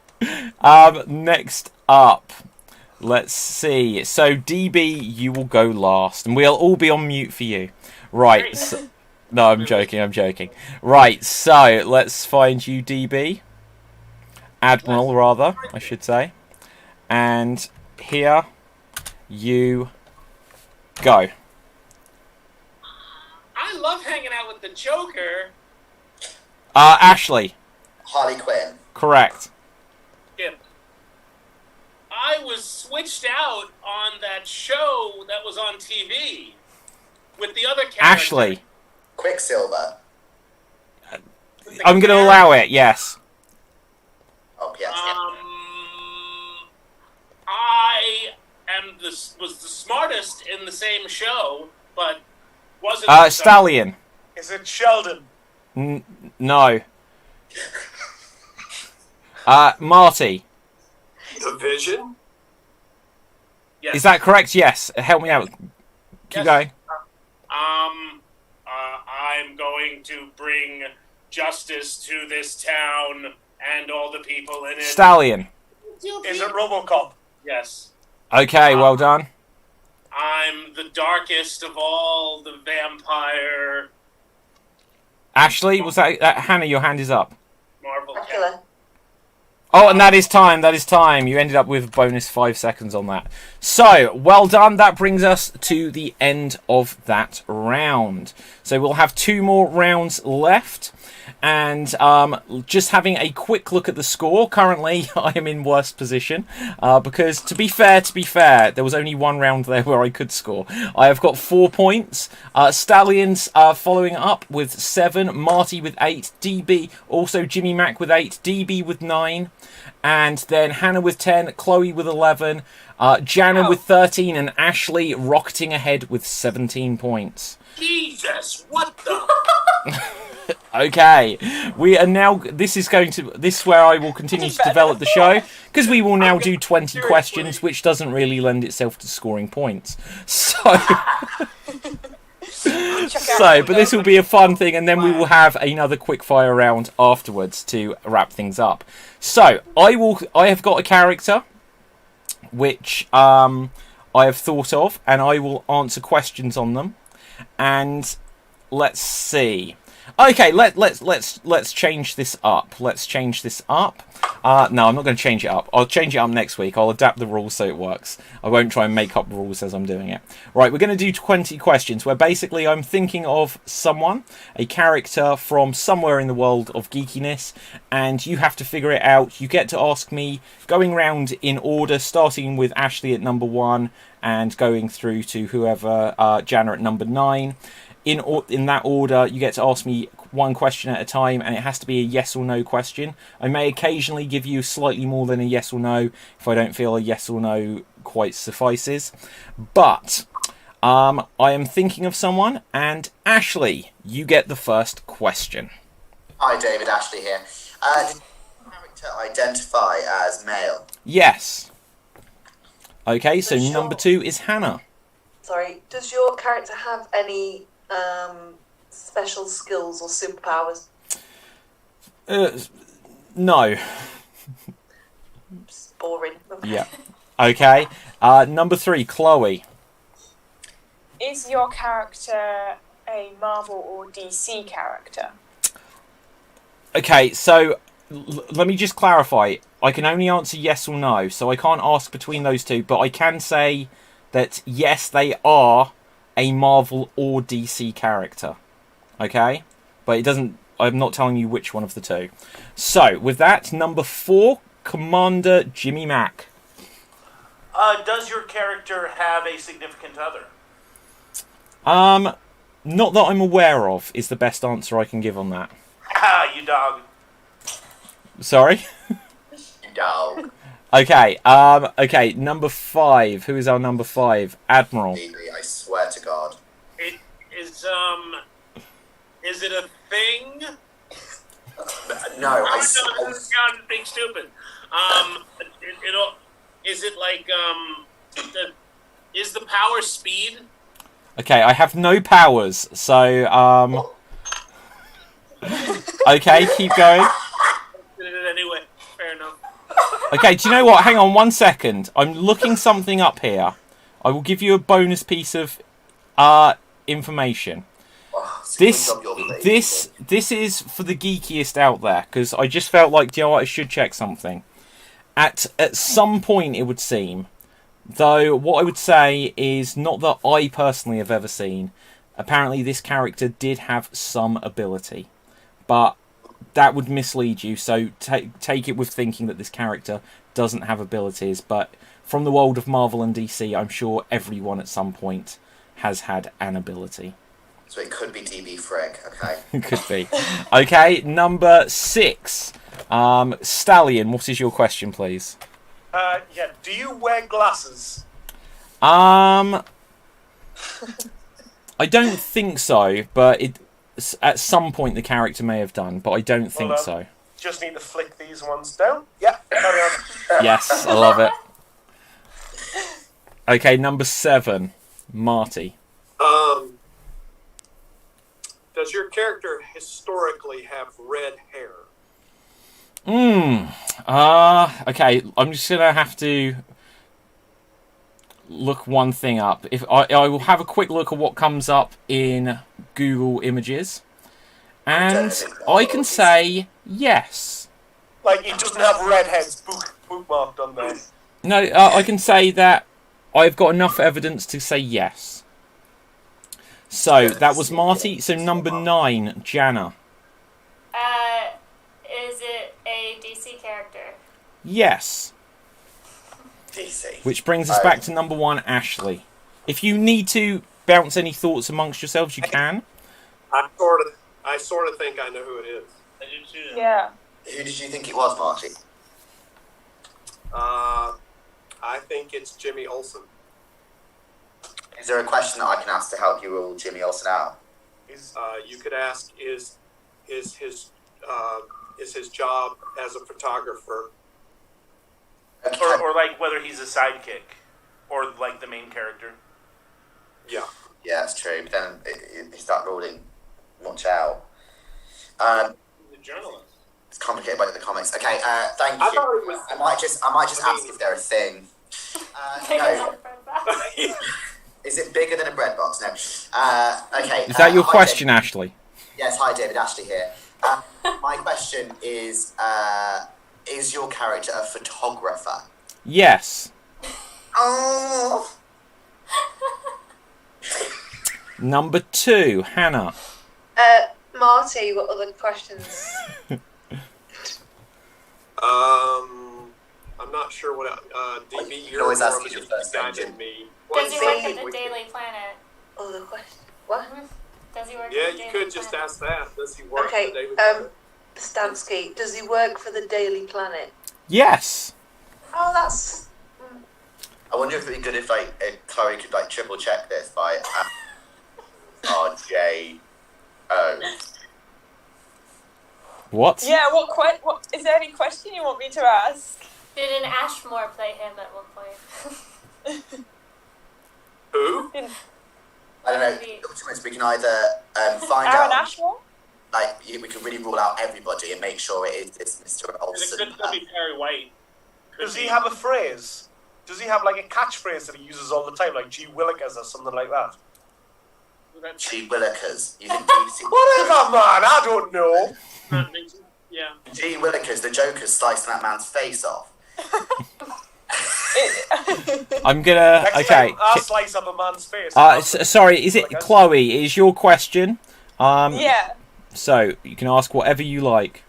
next up, let's see. So, DB, you will go last, and we'll all be on mute for you. Right. So, no, I'm joking. Right, so, let's find you, DB. Admiral, rather, I should say. And here you go. I love hanging out with the Joker. Ashley. Harley Quinn. Correct. Skip. I was switched out on that show that was on TV with the other character. Ashley. Quicksilver. I'm going to allow it, yes. Oh, yes. I was the smartest in the same show, but wasn't. Stallion. Is it Sheldon? No. Marty. The Vision? Yes. Is that correct? Yes. Help me out. Keep Yes. going. I'm going to bring justice to this town and all the people in it. Stallion. Is it RoboCop? Yes. Okay, well done. I'm the darkest of all the vampire Ashley, was that Hannah? Your hand is up. Marvel. Dracula. Oh, and that is time. You ended up with bonus 5 seconds on that. So, well done. That brings us to the end of that round. So we'll have 2 more rounds left. And just having a quick look at the score, currently I am in worst position because, to be fair, there was only one round there where I could score. I have got 4 points. Stallions following up with 7, Marty with 8, DB, also Jimmy Mac with 8, DB with 9, and then Hannah with 10, Chloe with 11, Jana with 13, and Ashley rocketing ahead with 17 points. Jesus, what the? Okay, we are now. This is where I will continue to develop the show, because we will now do 20 questions, which doesn't really lend itself to scoring points. But this will be a fun thing, and then we will have another quickfire round afterwards to wrap things up. So I have got a character which I have thought of, and I will answer questions on them. And let's see. Okay, let's change this up. No, I'm not going to change it up. I'll change it up next week. I'll adapt the rules so it works. I won't try and make up rules as I'm doing it. Right, we're going to do 20 questions, where basically I'm thinking of someone, a character from somewhere in the world of geekiness, and you have to figure it out. You get to ask me, going round in order, starting with Ashley at number 1 and going through to whoever, Jana at number 9. In that order, you get to ask me one question at a time, and it has to be a yes or no question. I may occasionally give you slightly more than a yes or no if I don't feel a yes or no quite suffices. But I am thinking of someone, and Ashley, you get the first question. Hi, David. Ashley here. Did your character identify as male? Yes. Okay, so number 2 is Hannah. Sorry, does your character have any special skills or superpowers? No. Just boring. Okay. Yeah. Okay. Number 3, Chloe. Is your character a Marvel or DC character? Okay, so let me just clarify. I can only answer yes or no, so I can't ask between those two, but I can say that yes, they are a Marvel or DC character. Okay? But it doesn't... I'm not telling you which one of the two. So, with that, number 4, Commander Jimmy Mac. Does your character have a significant other? Not that I'm aware of, is the best answer I can give on that. Ah, you dog. Sorry? You dog. Okay, okay, number 5. Who is our number 5? Admiral. I swear to God. Is it a thing? No, This is being stupid. Is it like is the power speed? Okay, I have no powers, so okay, keep going. Anyway, fair enough. Okay, do you know what? Hang on 1 second. I'm looking something up here. I will give you a bonus piece of information. This is for the geekiest out there, because I just felt like, do you know what, I should check something. At some point, it would seem, though, what I would say is not that I personally have ever seen. Apparently, this character did have some ability, but that would mislead you. So take it with thinking that this character doesn't have abilities. But from the world of Marvel and DC, I'm sure everyone at some point has had an ability. So it could be DB Frick, okay. Could be. Okay, number 6. Stallion, what is your question, please? Yeah, do you wear glasses? I don't think so, but at some point the character may have done, but I don't think so. Just need to flick these ones down. Yeah, carry on. Yes, I love it. Okay, number 7. Marty. Does your character historically have red hair? Okay, I'm just gonna have to look one thing up. If I will have a quick look at what comes up in Google Images, and I can say yes. Like, it doesn't have redheads bookmarked on there. No, I can say that I've got enough evidence to say yes. So, that was Marty. So, number 9, Jana. Yes. DC. Which brings us back to number 1, Ashley. If you need to bounce any thoughts amongst yourselves, you can. I sort of think I know who it is. I do too. Yeah. Who did you think it was, Marty? I think it's Jimmy Olsen. Is there a question that I can ask to help you rule Jimmy Olsen out? You could ask, is his job as a photographer? Okay. Or like whether he's a sidekick or like the main character. Yeah. Yeah, that's true. But then you start ruling much out. The journalist. It's complicated by the comics. Okay, thank I you. thought it was. I might just ask if they're a thing. No. Is it bigger than a bread box? No. Okay. Is that your hi, question, David. Ashley? Yes, hi David, Ashley here. My question is your character a photographer? Yes. Oh. Number 2, Hannah. Marty, what other questions? I'm not sure what. DB, You can you're always more ask of us a your first guy name, Jim. than me. Does he work at the We- Daily Planet? Other questions? What? Does he work Yeah, at the you Daily could just Planet? ask that. Does he work Okay, for the Daily Planet? Stansky, does he work for the Daily Planet? Yes. Oh, that's... I wonder if it'd be good if Chloe could triple check this by RJO. What? Yeah. What is there any question you want me to ask? Did an Ashmore play him at one point? Who? I don't know. Ultimately, we can either find Aaron out. Ashmore? We can really rule out everybody and make sure it is Mr. It Olsen. could be Perry White. Does he have a phrase? Does he have like a catchphrase that he uses all the time, like "Gee Willikers" or something like that? Gee Willikers. You think DC? Whatever, man. I don't know. Yeah. Gee Willikers, the Joker's slicing that man's face off. I'm gonna. Next Okay. time I slice up a man's face. Sorry. Is it Chloe? Is your question? Yeah. So you can ask whatever you like.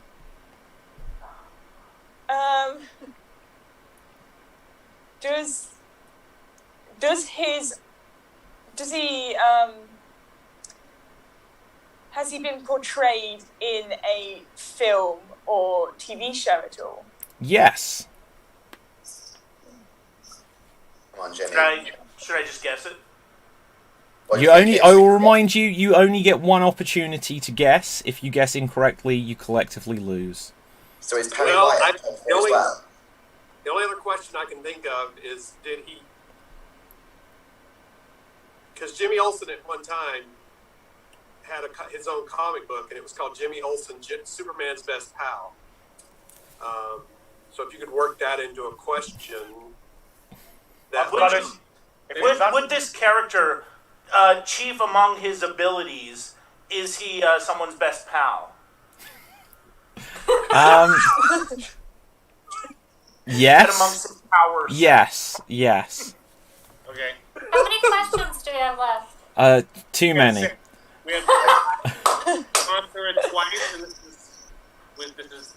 Has he been portrayed in a film or TV show at all? Yes. Come on, Jimmy. Should I just guess it? What do You think only. it I is? will remind you. You only get one opportunity to guess. If you guess incorrectly, you collectively lose. So is Perry Well, White as well? The only other question I can think of is, did he? Because Jimmy Olsen at one time had his own comic book, and it was called Jimmy Olsen, Superman's Best Pal. So if you could work that into a question, that Would this character, chief among his abilities, is he someone's best pal? Yes. That amongst his powers. Yes. Yes. Okay. How many questions do we have left? Too many. We have gone through it twice, and this is.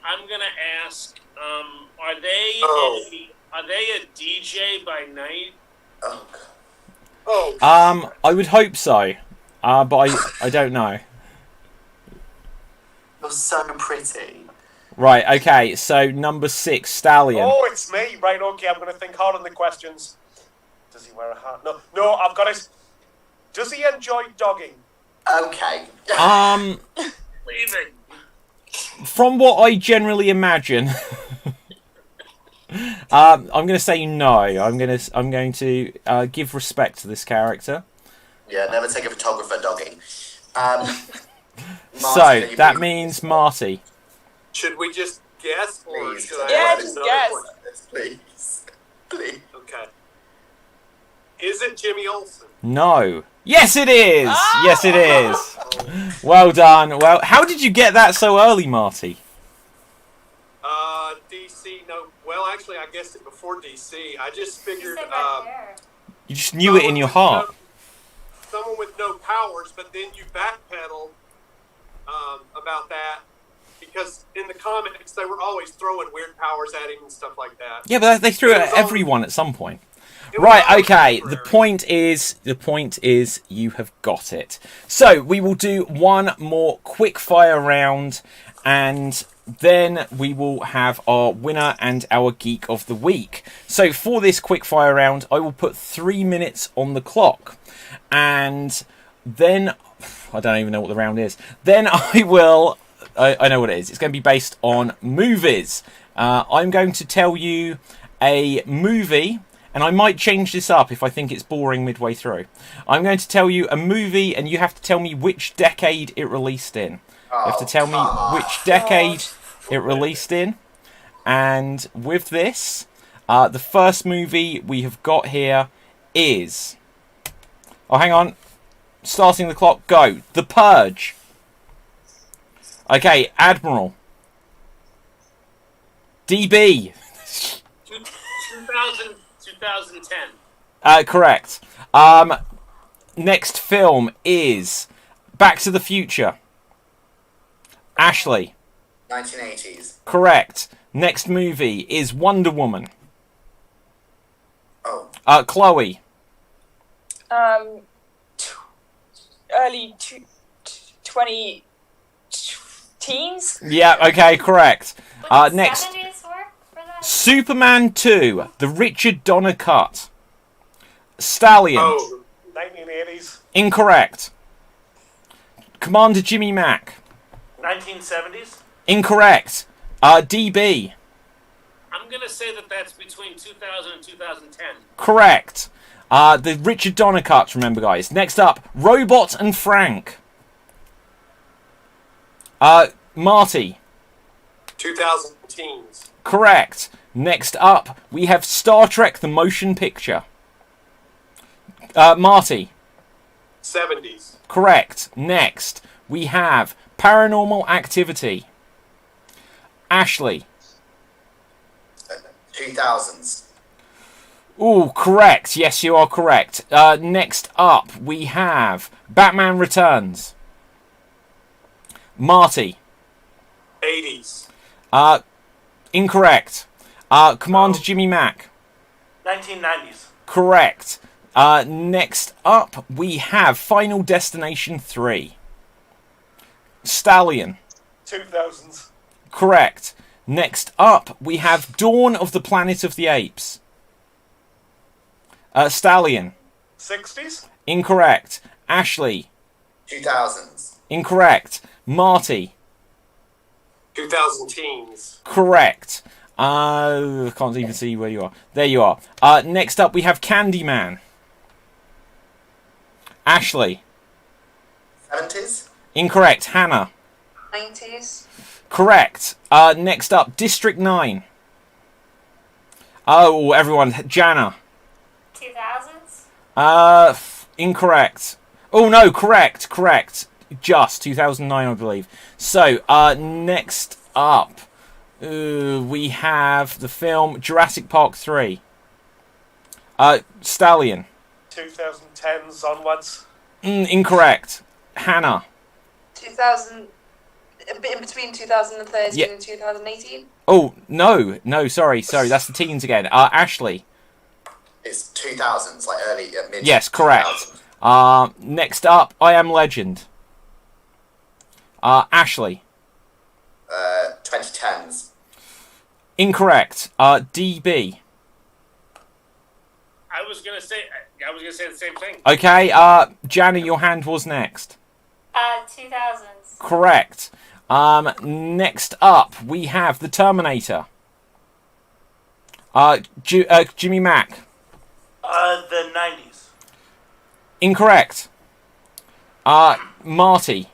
I'm gonna ask. Are they a DJ by night? I would hope so. But I don't know. You're so pretty. Right. Okay. So number 6, Stallion. Oh, it's me. Right, okay, I'm going to think hard on the questions. Does he wear a hat? No, I've got it. Does he enjoy dogging? Okay. Leaving. From what I generally imagine, I'm going to say no. I'm going to give respect to this character. Yeah, never take a photographer dogging. So that means Marty. should we just guess, or Please. should I? Yeah, ask just another guess. question? Please. Okay. Is it Jimmy Olsen? No. Yes, it is. Yes, it is. Well done. Well, how did you get that so early, Marty? DC. No. Well, actually, I guessed it before DC. I just You figured. said right there. You just knew it in your heart. Someone with no powers, but then you backpedal about that because in the comics they were always throwing weird powers at him and stuff like that. Yeah, but they threw it at everyone at some point. Right, okay, the point is you have got it. So, we will do one more quick fire round, and then we will have our winner and our Geek of the Week. So, for this quick fire round, I will put 3 minutes on the clock, and then, I don't even know what the round is, then I know what it is. It's going to be based on movies. I'm going to tell you a movie, and I might change this up if I think it's boring midway through. I'm going to tell you a movie, and you have to tell me which decade it released in. You have to tell me which decade it released in. And with this, the first movie we have got here is... Oh, hang on. Starting the clock, go. The Purge. Okay, Admiral. DB. 2010. Correct. Next film is Back to the Future. Ashley. 1980s. Correct. Next movie is Wonder Woman. Oh. Chloe. Early 20 teens. Yeah, okay, correct. Would the Next, 70s work for that? Superman 2, the Richard Donner cut. Stallion. Oh, 1980s. Incorrect. Commander Jimmy Mack. 1970s. Incorrect. DB. I'm going to say that that's between 2000 and 2010. Correct. The Richard Donner cuts, remember, guys. Next up, Robot and Frank. Marty. 2000 teens. Correct. Next up, we have Star Trek the Motion Picture. Marty. 70s. Correct. Next, we have Paranormal Activity. Ashley. 2000s. Ooh, correct. Yes, you are correct. Next up, we have Batman Returns. Marty. 80s. Incorrect. Commander Jimmy Mack. 1990s. Correct. Next up, we have Final Destination 3. Stallion. 2000s. Correct. Next up, we have Dawn of the Planet of the Apes. Stallion. 60s. Incorrect. Ashley. 2000s. Incorrect. Marty. 2000 teens. Correct. I can't even see where you are. There you are. Next up, we have Candyman. Ashley. 70s. Incorrect. Hannah. 90s. Correct. Next up, District 9. Oh, everyone. Jana. 2000s? Incorrect. Oh, no, correct. Just 2009, I believe. So, next up, we have the film Jurassic Park 3. Stallion. 2010s onwards. Incorrect. Hannah. 2000. A bit in between 2013 Yeah. and 2018. Oh, no, sorry, that's the teens again. Ashley. It's 2000s, like early, mid. Yes, correct. Next up, I Am Legend. Ashley. 2010s. Incorrect. DB. I was gonna say the same thing. Okay, Jana, your hand was next. 2000s. Correct. Next up, we have The Terminator. Jimmy Mack. The 90s. Incorrect. Marty.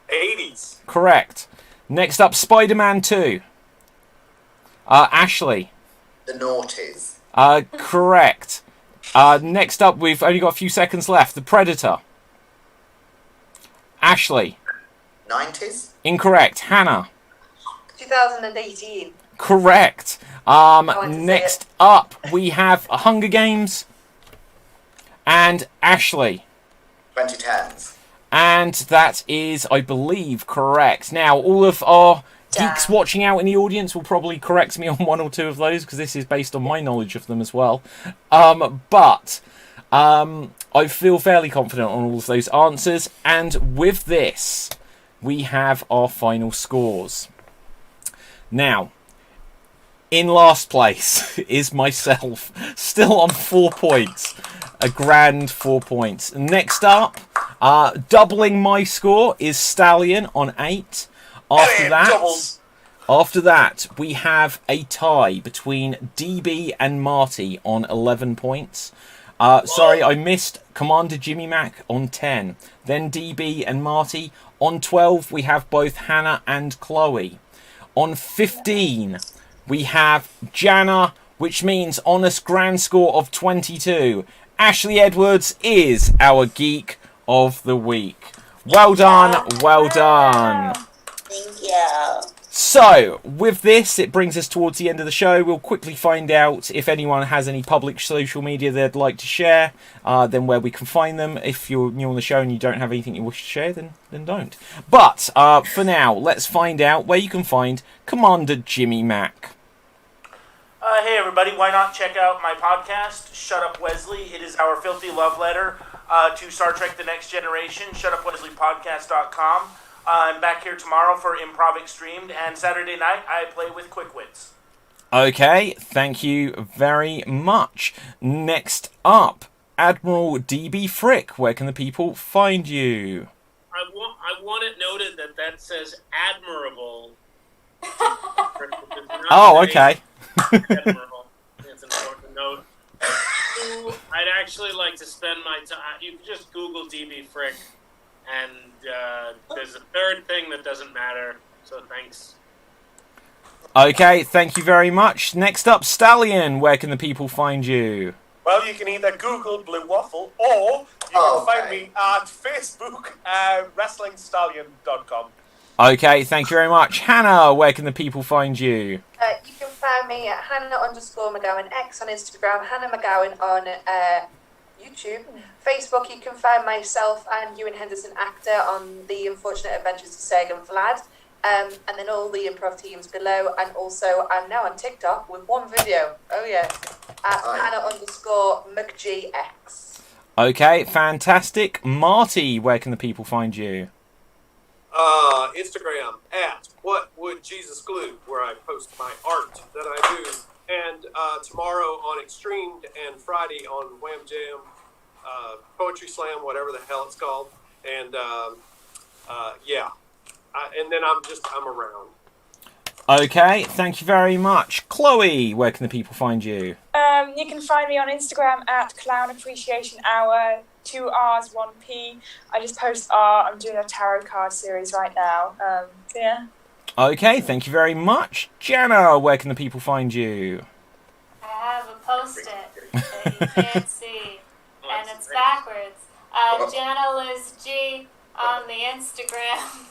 80s. Correct. Next up, Spider-Man 2. Ashley. The noughties. Correct. Next up, we've only got a few seconds left. The Predator. Ashley. 90s. Incorrect. Hannah. 2018. Correct. wanted to say Next it. up, we have Hunger Games. And Ashley. 2010s. And that is, I believe, correct. Now, all of our geeks watching out in the audience will probably correct me on one or two of those, because this is based on my knowledge of them as well. But I feel fairly confident on all of those answers. And with this, we have our final scores. Now, in last place is myself, still on 4 points. A grand 4 points. Next up, doubling my score, is Stallion on 8. After that, we have a tie between DB and Marty on 11 points. Sorry, I missed Commander Jimmy Mac on 10. Then DB and Marty. On 12, we have both Hannah and Chloe. On 15, we have Jana, which means honest grand score of 22. Ashley Edwards is our Geek of the Week. Well done, well done. Thank you. So, with this, it brings us towards the end of the show. We'll quickly find out if anyone has any public social media they'd like to share, then where we can find them. If you're new on the show and you don't have anything you wish to share, then don't. But, for now, let's find out where you can find Commander Jimmy Mac. Hey everybody, why not check out my podcast, Shut Up Wesley? It is our filthy love letter to Star Trek The Next Generation, shutupwesleypodcast.com. I'm back here tomorrow for Improv XStreamed, and Saturday night I play with Quick Wits. Okay, thank you very much. Next up, Admiral DB Frick, where can the people find you? I want it noted that says admirable. Oh, okay. Admirable. It's important to note. I'd actually like to spend my time. You can just Google DB Frick, and there's a third thing that doesn't matter. So thanks. Okay, thank you very much. Next up, Stallion, where can the people find you? Well, you can either Google Blue Waffle, or you can find me at Facebook, WrestlingStallion.com. Okay, thank you very much. Hannah, where can the people find you? You can find me at Hannah_McGowan X on Instagram, Hannah McGowan on YouTube. Facebook, you can find myself and Ewan Henderson actor on The Unfortunate Adventures of Seg and Vlad. And then all the improv teams below. And also, I'm now on TikTok with one video. Oh, yeah. At Hannah_McGX. Okay, fantastic. Marty, where can the people find you? Instagram at What Would Jesus Glue, where I post my art that I do. And tomorrow on XStreamed and Friday on Wham Jam, Poetry Slam, whatever the hell it's called. And yeah. And then I'm around. Okay, thank you very much. Chloe, where can the people find you? You can find me on Instagram at Clown Appreciation Hour, 2 R's, 1 P. I just post art. I'm doing a tarot card series right now. Yeah. Okay, thank you very much. Jana, where can the people find you? I have a post-it that you can't see, and it's backwards. Jana Liz G on the Instagram.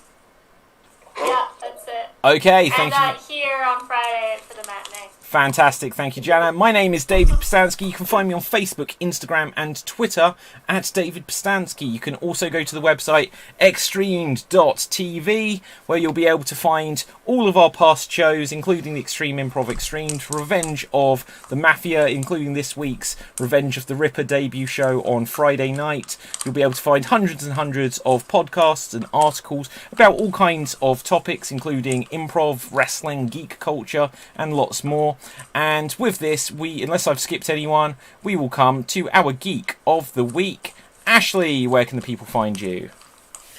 Yeah, that's it. Okay, thank you. And here on Friday for the matinee. Fantastic, thank you, Jana. My name is David Pistansky. You can find me on Facebook, Instagram, and Twitter at David Pistansky. You can also go to the website xstreamed.tv, where you'll be able to find all of our past shows, including the Extreme Improv Extremed, Revenge of the Mafia, including this week's Revenge of the Ripper debut show on Friday night. You'll be able to find hundreds and hundreds of podcasts and articles about all kinds of topics, including improv, wrestling, geek culture, and lots more. And with this, unless I've skipped anyone, we will come to our Geek of the Week. Ashley, where can the people find you?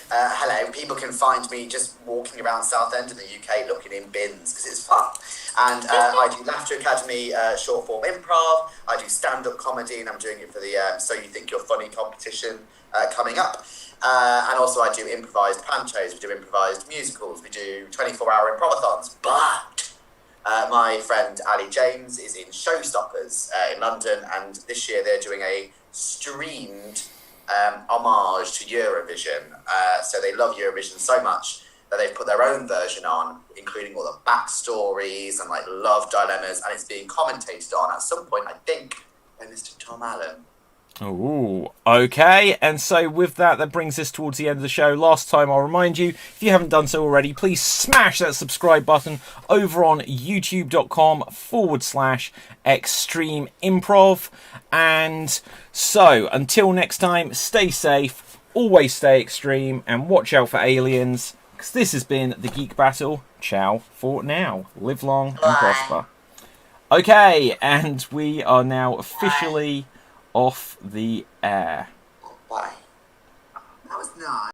Hello, people can find me just walking around Southend in the UK looking in bins because it's fun. And I do Laughter Academy short form improv, I do stand-up comedy, and I'm doing it for the So You Think You're Funny competition coming up. And also I do improvised pantos, we do improvised musicals, we do 24-hour improvathons. But my friend Ali James is in Showstoppers in London, and this year they're doing a streamed homage to Eurovision. So they love Eurovision so much that they've put their own version on, including all the backstories and like love dilemmas, and it's being commentated on at some point, I think, by Mr. Tom Allen. Ooh, okay. And so with that, that brings us towards the end of the show. Last time, I'll remind you, if you haven't done so already, please smash that subscribe button over on youtube.com/XStream Improv. And so, until next time, stay safe, always stay extreme, and watch out for aliens, because this has been the Geek Battle. Ciao for now. Live long and prosper. Okay, and we are now officially off the air. Bye. That was nice.